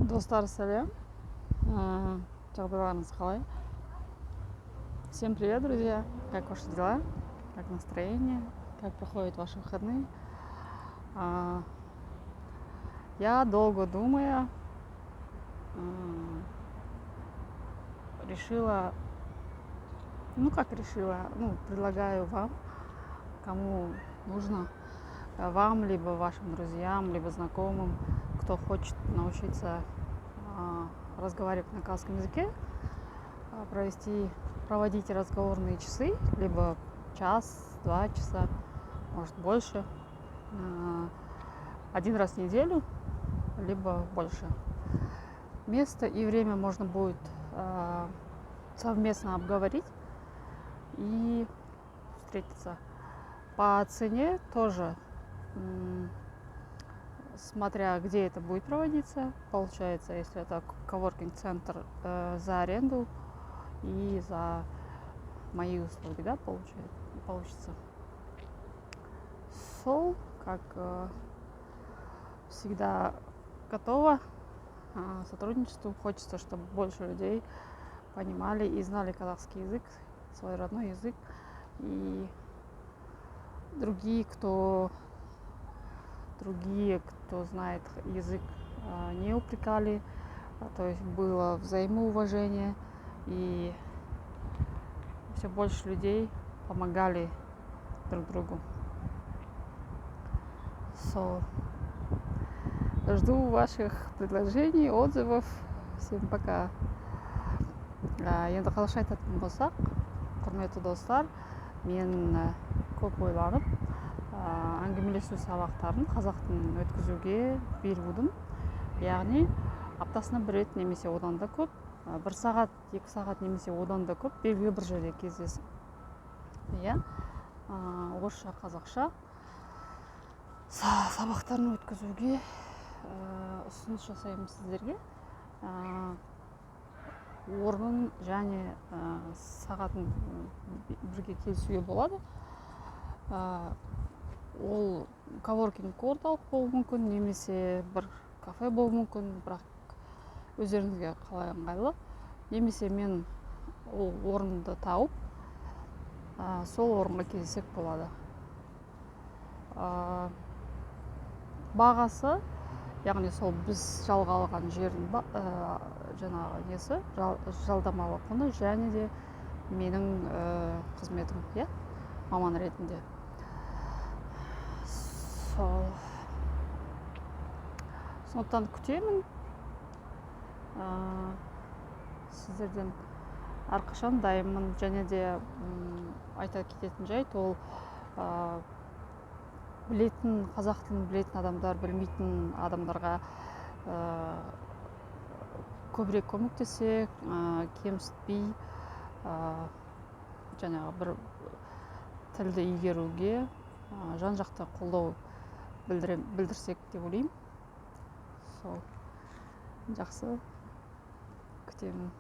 Достар, сәлем. Жағдайларыңыз қалай? Всем привет, друзья. Как ваши дела? Как настроение? Как проходят ваши выходные? Я, долго думая, решила, предлагаю вам, кому нужно, вам, либо вашим друзьям, либо знакомым, кто хочет научиться разговаривать на казахском языке, проводить разговорные часы, либо час, 2 часа, может больше, 1 раз в неделю, либо больше. Место и время можно будет совместно обговорить и встретиться. По цене тоже, смотря где это будет проводиться, получается, если это коворкинг-центр, за аренду и за мои услуги, да, получится. Сол, как всегда, готова к сотрудничеству. Хочется, чтобы больше людей понимали и знали казахский язык, свой родной язык. И другие, кто знает язык, не упрекали, то есть было взаимоуважение, и все больше людей помогали друг другу. Жду ваших предложений, отзывов. Всем пока. Енді қалайша айтатын болсақ, құрметті достар, мен көп ойланып, әңгімелесу сабақтарын қазақ тілін өткізуге бел будым. Яғни аптасына 1 рет немесе одан да көп, 1 сағат, 2 сағат немесе одан да көп белгілі бір жерде кездесіп, орысша, қазақша сабақтарын өткізуге ұсыныс жасаймын сіздерге. Орнын және сағатын бірге келісуге болады. Ол коворкинг орталық болуы мүмкін, немесе бір кафе болуы мүмкін, бірақ өздеріңізге қалай ыңғайлы. Немесе мен ол орынды тауып, сол орынға келсек болады. Бағасы, яғни сол біз жалға алған жердің жаңағы несі, жалдамалы құны, және де менің қызметім, маман ретінде. Сондықтан күтемін сіздерден, әрқашан дайынмын. Және де айта кететін жайт, ол қазақ тілін білетін адамдар, білмейтін адамдарға көбірек көмектесек, кемсітпей, жаңағы бір тілді игеруге жан-жақты қолдау білдірсек деп ойлаймын. Жақсы, күтемін.